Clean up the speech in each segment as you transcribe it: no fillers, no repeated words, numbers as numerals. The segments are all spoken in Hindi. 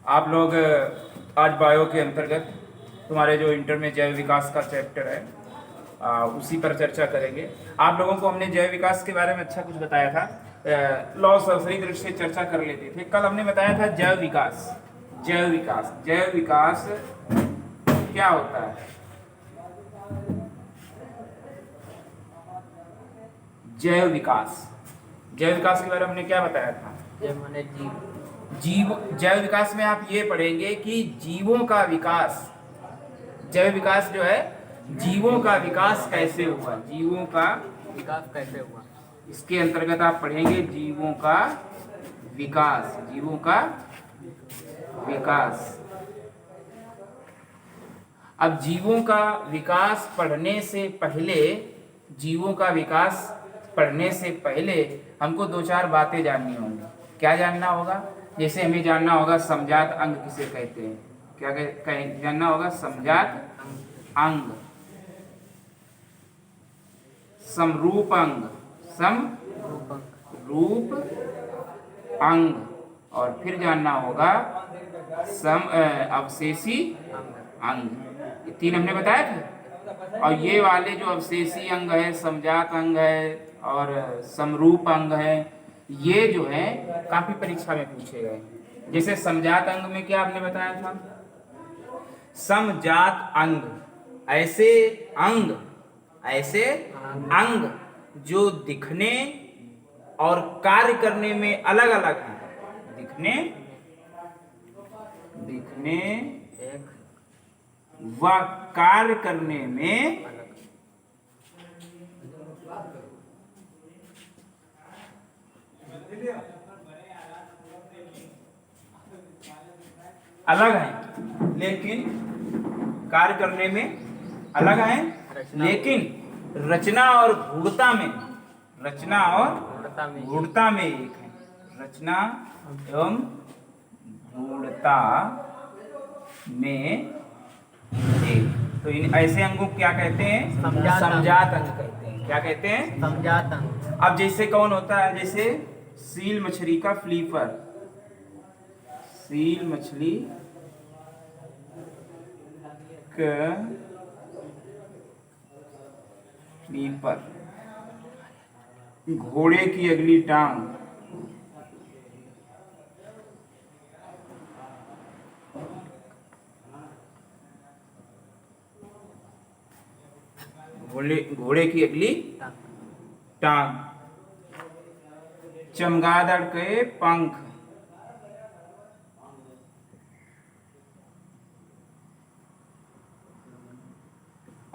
आप लोग आज बायो के अंतर्गत तुम्हारे जो इंटर में जैव विकास का चैप्टर है उसी पर चर्चा करेंगे। आप लोगों को हमने जैव विकास के बारे में अच्छा कुछ बताया था, लॉ सही दृष्टि से चर्चा कर लेते थे। कल हमने बताया था जैव विकास। जैव विकास, जैव विकास क्या होता है? जैव विकास, जैव विकास के बारे में हमने क्या बताया था? जैव माने जीव। जीव, जैव विकास में आप ये पढ़ेंगे कि जीवों का विकास, जैव विकास जो है जीवों का विकास कैसे हुआ, जीवों का विकास कैसे हुआ, इसके अंतर्गत आप पढ़ेंगे जीवों का विकास, जीवों का विकास। अब जीवों का विकास पढ़ने से पहले, जीवों का विकास पढ़ने से पहले हमको दो चार बातें जाननी होंगी। क्या जानना होगा? जैसे हमें जानना होगा समजात अंग किसे कहते हैं। क्या जानना होगा? समजात अंग, समरूप अंग, समरूप अंग, और फिर जानना होगा अवशेषी अंग। ये तीन हमने बताए थे। और ये वाले जो अवशेषी अंग है, समजात अंग है और समरूप अंग है, ये जो है काफी परीक्षा में पूछे गए। जैसे समजात अंग में क्या आपने बताया था? समजात अंग ऐसे अंग, ऐसे अंग जो दिखने और कार्य करने में अलग अलग हैं। दिखने व कार्य करने में अलग हैं, लेकिन कार्य करने में अलग हैं, लेकिन रचना और गूढ़ता में, रचना और गूढ़ता में एक है। रचना एवं गूढ़ता में एक। तो इन ऐसे अंगों को क्या कहते हैं? समजात अंग कहते हैं। क्या कहते हैं? समजात अंग। अब जैसे कौन होता है? जैसे सील मछली का फ्लीपर, सील मछली का फ्लीपर, घोड़े की अगली टांग, घोड़े की अगली टांग, चमगादड़ के पंख,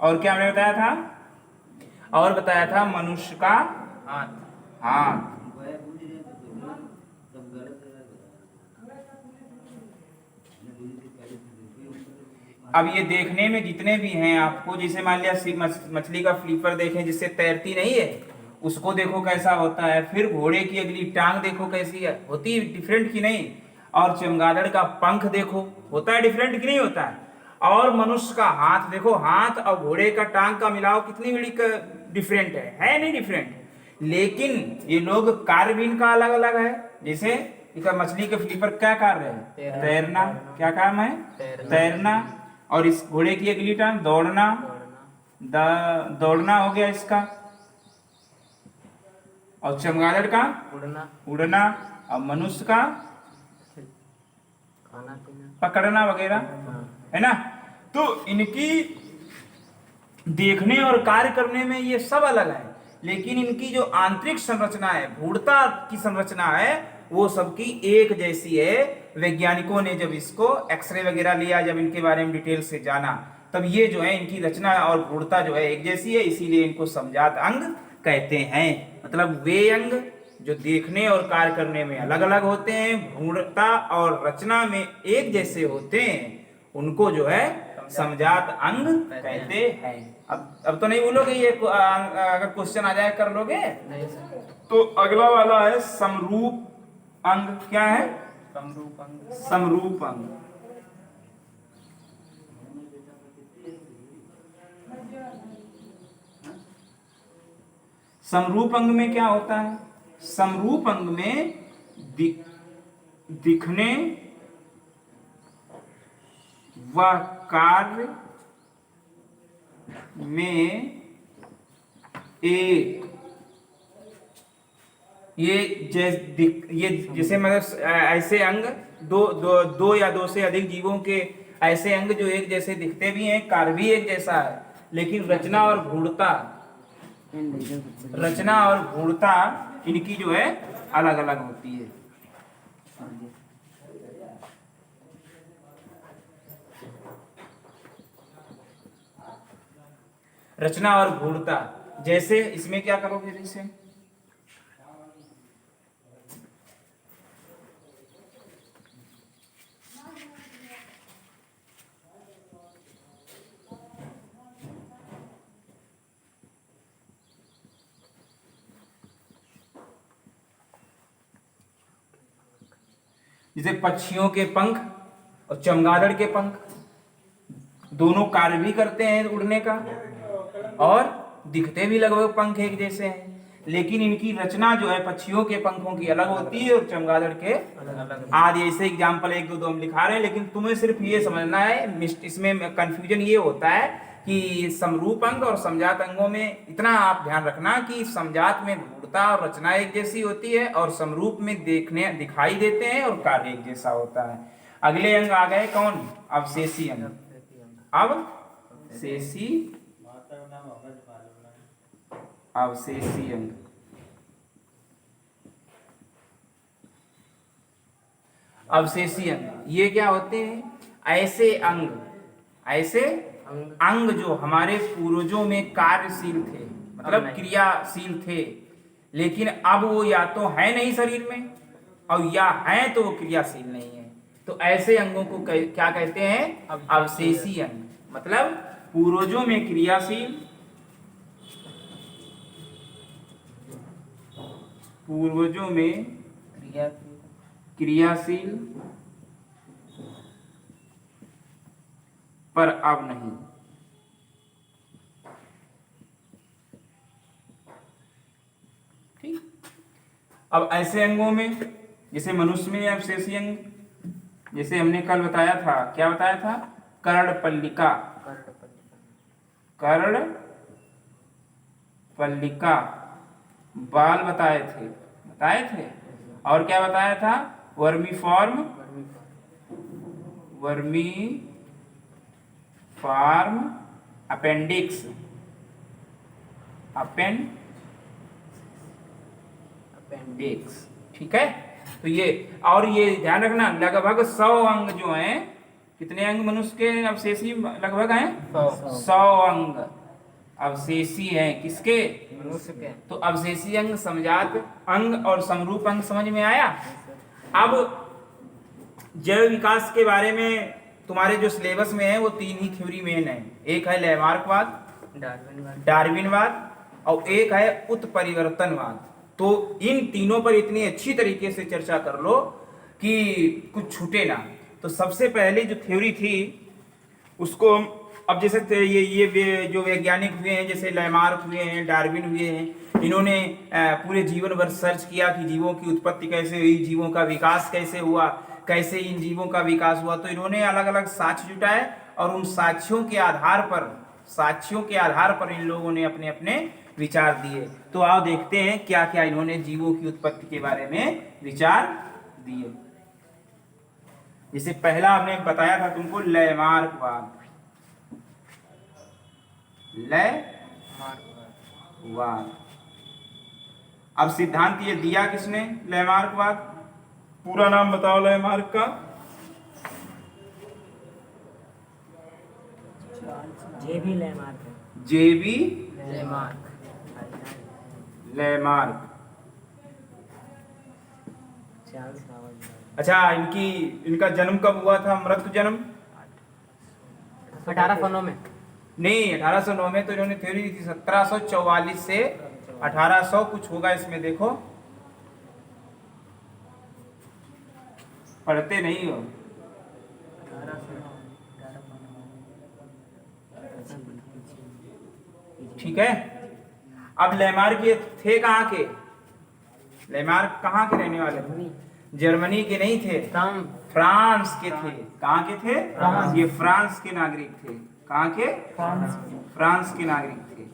और क्या हमने बताया था? और बताया था मनुष्य का हाथ। हाथ। अब ये देखने में जितने भी हैं आपको, जैसे मान लिया मछली का फ्लीपर देखें जिससे तैरती नहीं है, उसको देखो कैसा होता है। फिर घोड़े की अगली टांग देखो कैसी है, होती है डिफरेंट की नहीं। और चमगादड़ का पंख देखो, होता है डिफरेंट की नहीं होता है। और मनुष्य का हाथ देखो, हाथ और घोड़े का टांग का मिलाओ कितनी बड़ी डिफरेंट है नहीं डिफरेंट। लेकिन ये लोग कार्य भी इनका अलग अलग है। जैसे इसका मछली के फ्लीपर क्या कार्य है? तैरना। क्या काम है? तैरना। और इस घोड़े की अगली टांग दौड़ना, दौड़ना हो गया इसका। और चमगादड़ का उड़ना, उड़ना। और मनुष्य का खाना पीना, पकड़ना वगैरह, है ना। तो इनकी देखने और कार्य करने में ये सब अलग है, लेकिन इनकी जो आंतरिक संरचना है, गूढ़ता की संरचना है, वो सबकी एक जैसी है। वैज्ञानिकों ने जब इसको एक्सरे वगैरह लिया, जब इनके बारे में डिटेल से जाना, तब ये जो है इनकी रचना और गूढ़ता जो है एक जैसी है, इसीलिए इनको समजात अंग कहते हैं। मतलब वे अंग जो देखने और कार्य करने में अलग अलग होते हैं, गूढ़ता और रचना में एक जैसे होते हैं, उनको जो है समजात अंग कहते हैं। अब तो नहीं बोलोगे ये, अगर क्वेश्चन आ जाए कर लोगे? नहीं सर। तो अगला वाला है समरूप अंग। क्या है? समरूप अंग। समरूप अंग। समरूप अंग में क्या होता है? समरूप अंग में दिखने वह कार्य में एक ये जैसे मतलब ऐसे अंग दो या दो से अधिक जीवों के ऐसे अंग जो एक जैसे दिखते भी हैं, कार्य भी एक जैसा है, लेकिन रचना और गूढ़ता इनकी जो है अलग अलग होती है। रचना और गूढ़ता, जैसे इसमें क्या करोगे, जैसे जैसे पक्षियों के पंख और चमगादड़ के पंख दोनों कार्य भी करते हैं उड़ने का, और दिखते भी लगभग पंख एक जैसे हैं, लेकिन इनकी रचना जो है पक्षियों के पंखों की अलग होती है और चमगादड़ के आदि। ऐसे एग्जाम्पल एक दो हम दिखा रहे हैं, लेकिन तुम्हें सिर्फ ये समझना है, इसमें कंफ्यूजन ये होता है कि समरूप अंग और समजात अंगों में इतना आप ध्यान रखना कि समजात में गूढ़ता और रचना एक जैसी होती है, और समरूप में दिखाई देते हैं और कार्य एक जैसा होता है। अगले अंग आ गए कौन, अवशेषी अंग। अवशेषी अंग, अवशेषी अंग ये क्या होते हैं, ऐसे अंग जो हमारे पूर्वजों में कार्यशील थे, मतलब क्रियाशील थे, लेकिन अब वो या तो है नहीं शरीर में, और या है तो वो क्रियाशील नहीं है। तो ऐसे अंगों को क्या कहते हैं, अवशेषी अंग। मतलब पूर्वजों में क्रियाशील, पूर्वजों में क्रियाशील पर अब नहीं। ठीक, अब ऐसे अंगों में जैसे मनुष्य में अवशेषी अंग, जैसे हमने कल बताया था, क्या बताया था, कर्णपल्लिका, कर्णपल्लिका बाल बताए थे, और क्या बताया था, वर्मीफॉर्म अपेंडिक्स, ठीक है। तो ये, और ये ध्यान रखना, लगभग 100 अंग जो हैं, कितने अंग मनुष्य के अवशेषी लगभग हैं, 100 अंग अवशेषी हैं, किसके, मनुष्य के। तो अवशेषी अंग, समजात अंग और समरूप अंग समझ में आया। अब जैव विकास के बारे में तुम्हारे जो सिलेबस में है वो 3 ही थ्योरी मेन है, एक है लैमार्कवाद, डार्विनवाद, और एक है उत्परिवर्तनवाद। तो इन तीनों पर इतनी अच्छी तरीके से चर्चा कर लो कि कुछ छूटे ना। तो सबसे पहले जो थ्योरी थी उसको, अब जैसे ये जो वैज्ञानिक हुए हैं, जैसे लैमार्क हुए हैं, डार्विन हुए हैं, इन्होंने पूरे जीवन भर सर्च किया कि जीवों की उत्पत्ति कैसे हुई, जीवों का विकास कैसे हुआ, कैसे इन जीवों का विकास हुआ। तो इन्होंने अलग अलग साक्ष्य जुटाए, और उन साक्ष्यों के आधार पर इन लोगों ने अपने अपने विचार दिए। तो आओ देखते हैं क्या क्या इन्होंने जीवों की उत्पत्ति के बारे में विचार दिए। जैसे पहला आपने बताया था तुमको लैमार्कवाद, अब सिद्धांत ये दिया किसने, लैमार्कवाद। पूरा नाम बताओ लैमार्क का। जेबी लैमार्क। अच्छा, इनका जन्म कब हुआ था, मृत्यु जन्म 1809 में नहीं, 1809 में तो इन्होंने थ्योरी दी थी। 1744 से 1800 कुछ होगा, इसमें देखो, पढ़ते नहीं हो। ठीक है। अब लैमार्क ये थे कहाँ के, लैमार्क कहाँ के रहने वाले थे, जर्मनी के नहीं थे, तम फ्रांस के थे। कहाँ के थे? फ्रांस। ये फ्रांस के नागरिक थे। कहाँ के? फ्रांस के नागरिक थे।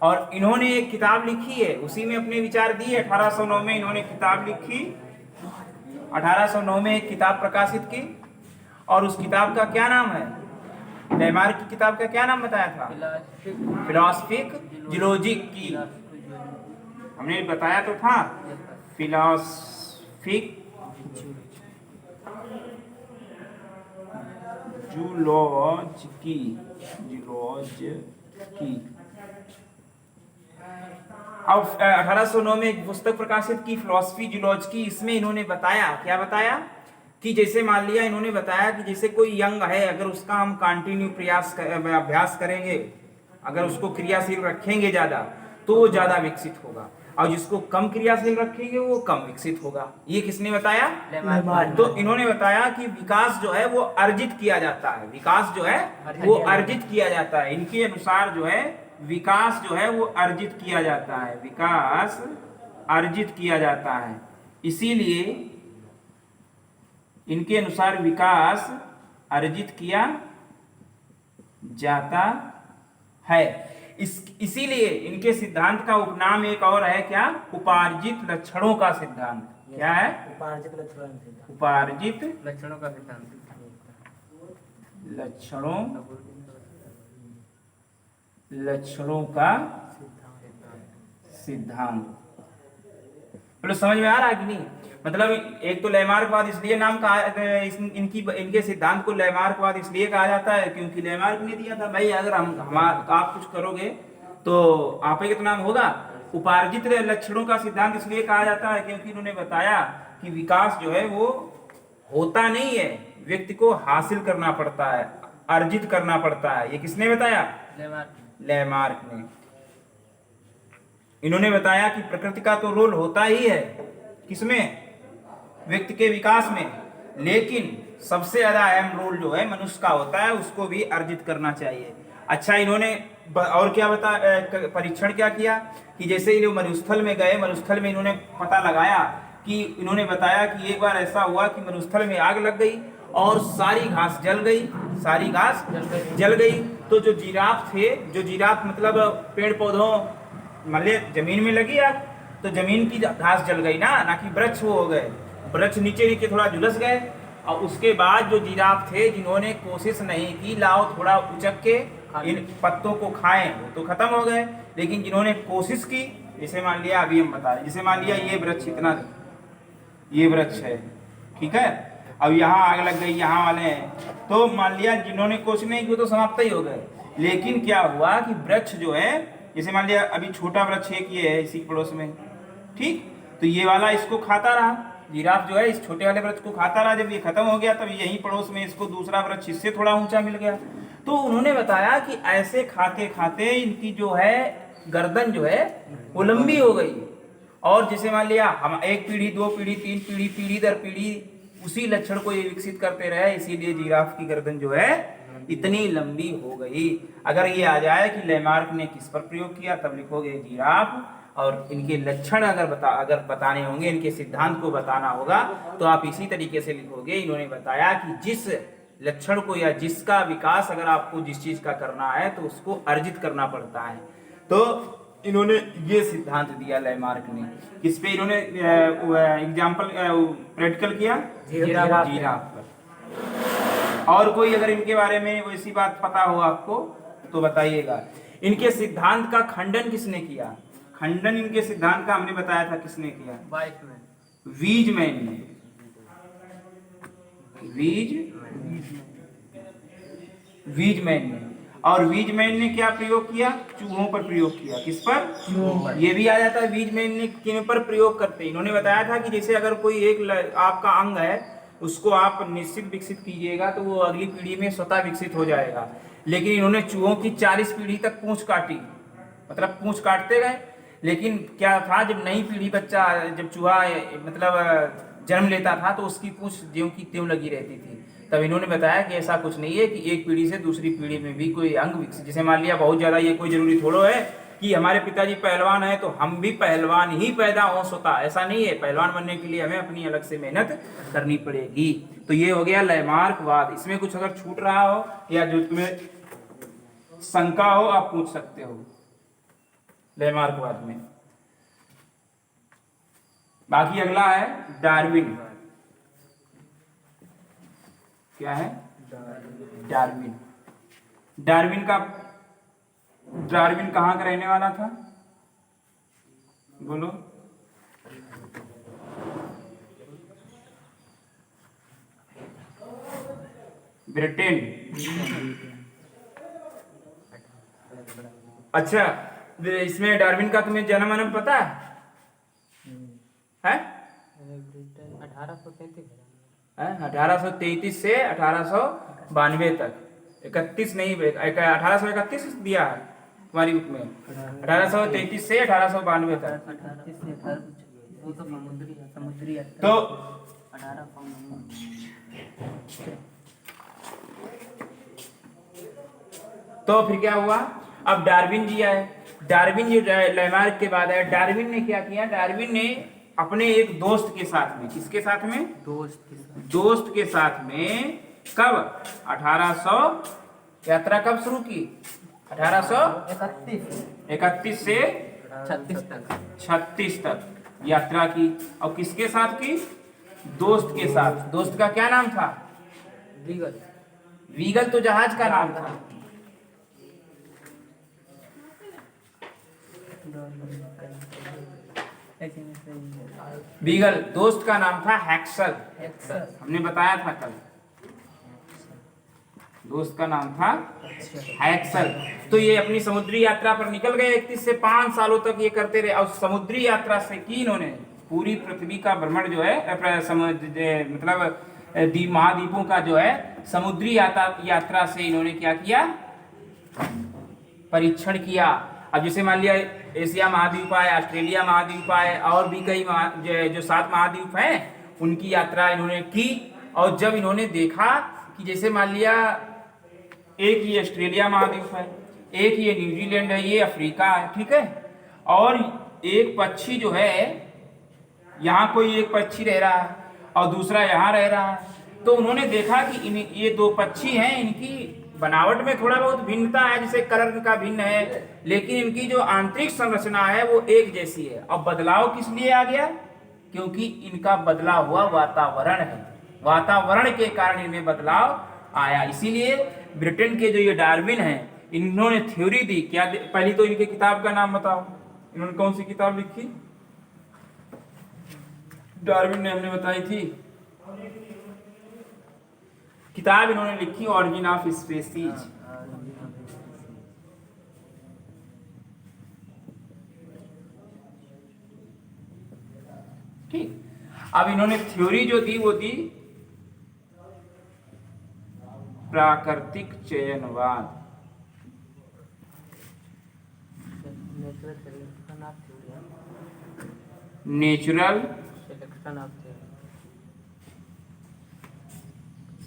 और इन्होंने एक किताब लिखी है, उसी में अपने विचार दिए। 1809 में इन्होंने किताब लिखी, 1809 में एक किताब प्रकाशित की, और उस किताब का क्या नाम है? लेमार्क की किताब का क्या नाम बताया था? फिलोसफिक जियोलॉजिक की। हमने बताया तो था, फिलोसफिक जूलॉजिकी, अब 1809 में एक पुस्तक प्रकाशित की, फिलोसफी जूलॉजिकी। इसमें इन्होंने बताया, क्या बताया कि जैसे मान लिया, इन्होंने बताया कि जैसे कोई यंग है, अगर उसका हम कंटिन्यू अभ्यास करेंगे, अगर उसको क्रियाशील रखेंगे ज्यादा, तो वो ज्यादा विकसित होगा, और जिसको कम क्रियाशील रखेंगे वो कम विकसित होगा। ये किसने बताया? लेमार्क। तो इन्होंने बताया कि विकास जो है वो अर्जित किया जाता है, विकास जो है वो अर्जित किया जाता है। इनके अनुसार जो है विकास जो है वो अर्जित किया जाता है, विकास अर्जित किया जाता है। इसीलिए इनके अनुसार विकास अर्जित किया जाता है। इसीलिए इनके सिद्धांत का उपनाम एक और है, क्या? उपार्जित लक्षणों का सिद्धांत। क्या है? उपार्जित लक्षण सिद्धांत। उपार्जित लक्षणों का सिद्धांत। लक्षणों का सिद्धांत। बोलो, समझ में आ रहा है कि नहीं? मतलब एक तो लेमार्कवाद इसलिए नाम कहा, इनके सिद्धांत को लेमार्कवाद इसलिए कहा जाता है क्योंकि लेमार्क ने दिया था, भाई अगर आप कुछ करोगे तो आप ही का नाम होगा। उपार्जित लक्षणों का सिद्धांत इसलिए कहा जाता है क्योंकि इन्होंने बताया कि विकास जो है वो होता नहीं है, व्यक्ति को हासिल करना पड़ता है, अर्जित करना पड़ता है। ये किसने बताया? लेमार्क ने। इन्होंने बताया कि प्रकृति का तो रोल होता ही है, किसमें? व्यक्ति के विकास में, लेकिन सबसे ज्यादा अहम रोल जो है मनुष्य का होता है, उसको भी अर्जित करना चाहिए। अच्छा, इन्होंने और क्या परीक्षण क्या किया कि जैसे ये मरुस्थल में गए, मरुस्थल में इन्होंने पता लगाया कि, इन्होंने बताया कि एक बार ऐसा हुआ कि मरुस्थल में आग लग गई और सारी घास जल गई, सारी घास जल गई। तो जो जिराफ थे, जो जिराफ मतलब पेड़ पौधों मान लिया जमीन में लगी आग, तो जमीन की घास जल गई ना कि वृक्ष हो गए, वृक्ष नीचे नीचे थोड़ा झुलस गए। और उसके बाद जो जिराफ थे, जिन्होंने कोशिश नहीं की लाओ थोड़ा उचक के इन पत्तों को खाएं, वो तो खत्म हो गए। लेकिन जिन्होंने कोशिश की, जैसे मान लिया अभी हम बता रहे, जैसे मान लिया ये वृक्ष इतना, ये वृक्ष है, ठीक है, अब यहाँ आग लग गई, यहाँ वाले हैं, तो मान लिया जिन्होंने कोशिश नहीं की तो समाप्त ही हो गए। लेकिन क्या हुआ कि वृक्ष जो है, जैसे मान लिया अभी छोटा वृक्ष एक ये है इसी पड़ोस में, ठीक, तो ये वाला इसको खाता रहा, जिराफ जो है इस छोटे वाले वृक्ष को खाता रहा। जब ये खत्म हो गया तब यहीं पड़ोस में इसको दूसरा वृक्ष इससे थोड़ा ऊंचा मिल गया। तो उन्होंने बताया कि ऐसे खाते खाते इनकी जो है गर्दन जो है वो लंबी हो गई। और जैसे मान लिया हम एक पीढ़ी, दो पीढ़ी, तीन पीढ़ी, पीढ़ी दर पीढ़ी उसी लक्षण को ये विकसित करते रहे, इसीलिए जिराफ की गर्दन जो है इतनी लंबी हो गई। अगर ये आ जाए कि लेमार्क ने किस पर प्रयोग किया, तब लिखोगे जिराफ, और इनके लक्षण अगर बताने होंगे, इनके सिद्धांत को बताना होगा, तो आप इसी तरीके से लिखोगे। इन्होंने बताया कि जिस लक्षण को या जिसका विकास अगर आपको जिस चीज का करना है तो उसको अर्जित करना पड़ता है। तो इन्होंने ये सिद्धांत दिया लेमार्क ने। किस पे इन्होंने एग्जाम्पल प्रैक्टिकल किया? जिराफ पर। और कोई अगर इनके बारे में वैसी बात पता हो आपको तो बताइएगा। इनके सिद्धांत का खंडन किसने किया? खंडन इनके सिद्धांत का हमने बताया था किसने किया? वीजमैन ने। वीजमैन ने। और वीजमैन ने क्या प्रयोग किया? चूहों पर प्रयोग किया। किस पर? चूहों पर। ये भी आ जाता है वीजमैन ने किन पर प्रयोग करते। इन्होंने बताया था कि जैसे अगर कोई एक आपका अंग है, उसको आप निश्चित विकसित कीजिएगा तो वो अगली पीढ़ी में स्वतः विकसित हो जाएगा। लेकिन इन्होंने चूहों की 40 पीढ़ी तक पूंछ काटी, मतलब पूंछ काटते गए। लेकिन क्या था, जब नई पीढ़ी बच्चा, जब चूहा मतलब जन्म लेता था तो उसकी पूंछ ज्यों की त्यों लगी रहती थी। तब इन्होंने बताया कि ऐसा कुछ नहीं है कि एक पीढ़ी से दूसरी पीढ़ी में भी कोई अंग विकसित, जैसे मान लिया बहुत ज्यादा ये कोई जरूरी थोड़ो है कि हमारे पिताजी पहलवान है तो हम भी पहलवान ही पैदा हो सोता, ऐसा नहीं है। पहलवान बनने के लिए हमें अपनी अलग से मेहनत करनी पड़ेगी। तो ये हो गया लैमार्कवाद। इसमें कुछ अगर छूट रहा हो या जो तुम्हें शंका हो आप पूछ सकते हो लैमार्कवाद में। बाकी अगला है डार्विन। क्या है? डार्विन। डार्विन कहाँ का रहने वाला था? बोलो। ब्रिटेन। अच्छा, इसमें डार्विन का तुम्हें जन्म पता है? 1833 से 1892 तक। 31 नहीं, 1831 दिया है तुम्हारी बुक में। 1833 से 1892 तक। वो तो समुद्री है। तो 18 तो फिर क्या हुआ? अब डार्विन जी आए। डार्विन जो लैमार्क के बाद आया, डार्विन ने क्या किया? डार्विन ने अपने एक दोस्त के साथ में, किसके साथ में? दोस्त के साथ में कब 1800 यात्रा कब शुरू की? 1831 से 36 तक यात्रा की। और किसके साथ की? दोस्त के साथ। दोस्त का क्या नाम था? वीगल तो जहाज का नाम था। बीगल। दोस्त का नाम था हैक्सल। हमने बताया था कल, दोस्त का नाम था हैक्सल। तो ये अपनी समुद्री यात्रा पर निकल गए। 31 से 5 सालों तक ये करते रहे। और समुद्री यात्रा से की इन्होंने पूरी पृथ्वी का भ्रमण जो है, मतलब महाद्वीपों का जो है समुद्री यात्रा से इन्होंने क्या किया? परीक्षण किया। अब जैसे मान लिया एशिया महाद्वीप आए, ऑस्ट्रेलिया महाद्वीप आए, और भी कई जो 7 महाद्वीप हैं उनकी यात्रा इन्होंने की। और जब इन्होंने देखा कि जैसे मान लिया एक ये ऑस्ट्रेलिया महाद्वीप है, एक ये न्यूजीलैंड है, ये अफ्रीका है, ठीक है, और एक पक्षी जो है यहाँ कोई एक पक्षी रह रहा है और दूसरा यहाँ रह रहा है, तो उन्होंने देखा कि ये 2 पक्षी हैं, इनकी बनावट में थोड़ा बहुत भिन्नता है, जैसे कलर का भिन्न है, लेकिन इनकी जो आंतरिक संरचना है वो एक जैसी है। अब बदलाव किस लिए आ गया? क्योंकि इनका बदला हुआ वातावरण है। वातावरण के कारण इनमें बदलाव आया। इसीलिए ब्रिटेन के जो ये डार्विन हैं, इन्होंने थ्योरी दी। क्या पहली तो इनके किताब का नाम बताओ, इन्होंने कौन सी किताब लिखी? डार्विन ने हमने बताई थी किताब, इन्होंने लिखी ऑरिजिन ऑफ स्पीसीज। ठीक। अब इन्होंने थ्योरी जो दी वो दी प्राकृतिक चयनवाद। Natural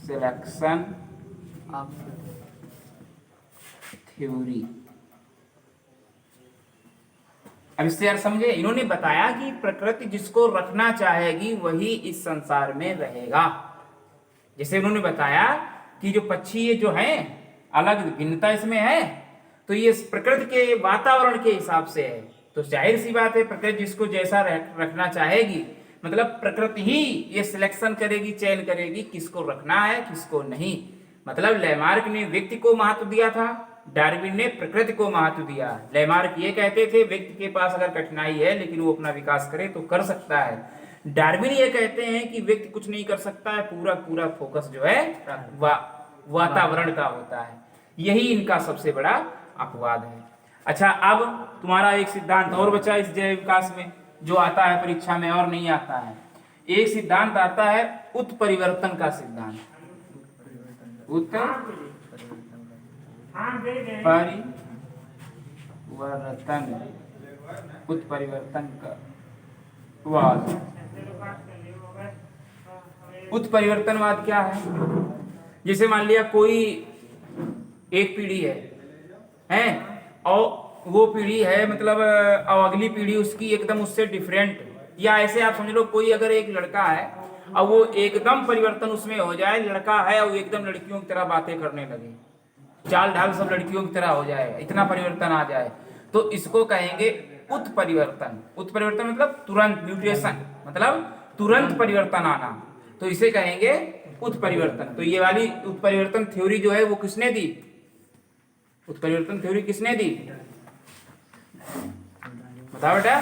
selection theory. अब इससे यार समझे, इन्होंने बताया कि प्रकृति जिसको रखना चाहेगी वही इस संसार में रहेगा। जैसे उन्होंने बताया कि जो पक्षी ये जो हैं अलग भिन्नता इसमें है, तो ये प्रकृति के वातावरण के हिसाब से है। तो जाहिर सी बात है प्रकृति जिसको जैसा रखना चाहेगी, मतलब प्रकृति ही ये सिलेक्शन करेगी, चयन करेगी किसको रखना है किसको नहीं। मतलब लैमार्क ने व्यक्ति को महत्व दिया था, डार्विन ने प्रकृति को महत्व दिया। लैमार्क ये कहते थे व्यक्ति के पास अगर कठिनाई है लेकिन वो अपना विकास करे तो कर सकता है। डार्विन ये कहते हैं कि व्यक्ति कुछ नहीं कर सकता है, पूरा पूरा फोकस जो है वातावरण का होता है। यही इनका सबसे बड़ा अपवाद है। अच्छा, अब तुम्हारा एक सिद्धांत और बचा इस जैव विकास में जो आता है परीक्षा में और नहीं आता है। एक सिद्धांत आता है उत्परिवर्तन का सिद्धांत। उत्परिवर्तन का वाद। उत्परिवर्तनवाद क्या है? जैसे मान लिया कोई एक पीढ़ी है और वो पीढ़ी है, मतलब अब अगली पीढ़ी उसकी एकदम उससे डिफरेंट। या ऐसे आप समझ लो, कोई अगर एक लड़का है अब वो एकदम परिवर्तन उसमें हो जाए, लड़का है और एकदम लड़कियों की तरह बातें करने लगे, चाल ढाल सब लड़कियों की तरह हो जाए, इतना परिवर्तन आ जाए, तो इसको कहेंगे उत्परिवर्तन। उत्परिवर्तन मतलब तुरंत, म्यूटेशन मतलब तुरंत परिवर्तन आना, तो इसे कहेंगे उत्परिवर्तन। तो ये वाली उत्परिवर्तन थ्योरी जो है वो किसने दी? उत्परिवर्तन थ्योरी किसने दी? बताओ बेटा,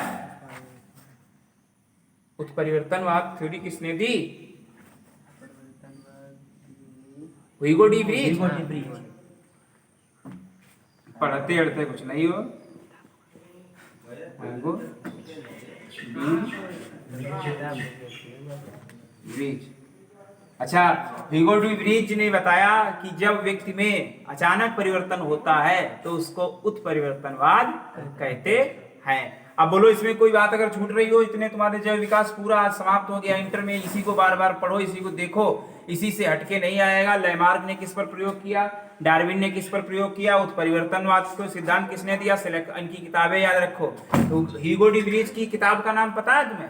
उत्परिवर्तनवाद थ्योरी किसने दी? Hugo de Vries. पढ़ते अड़ते कुछ नहीं हो। Hugo de Vries. अच्छा, ह्यूगो डी व्रीज ने बताया कि जब व्यक्ति में अचानक परिवर्तन होता है तो उसको उत्परिवर्तनवाद कहते हैं। अब बोलो, इसमें कोई बात अगर छूट रही हो, इतने तुम्हारे जैव विकास पूरा समाप्त हो गया इंटर में, इसी को बार बार पढ़ो, इसी को देखो, इसी से हटके नहीं आएगा। लैमार्क ने किस पर प्रयोग किया, डार्विन ने किस पर प्रयोग किया, उत्परिवर्तनवाद को सिद्धांत किसने दिया, इनकी किताबें याद रखो। तो ह्यूगो डी व्रीज की किताब का नाम पता है तुम्हें?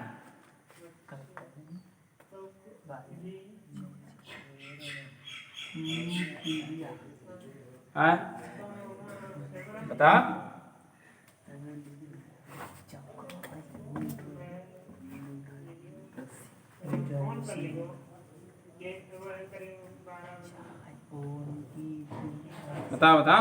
बता। बता बता।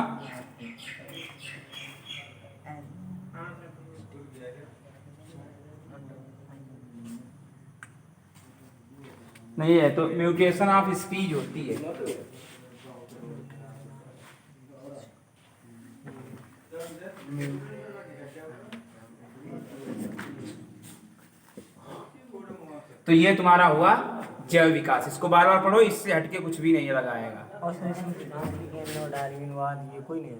नहीं है तो म्यूटेशन ऑफ स्पीच होती है। तो ये तुम्हारा हुआ जैव विकास, इसको बार बार पढ़ो, इससे हटके कुछ भी नहीं लगाएगा। और डार्विनवाद ये कोई नहीं।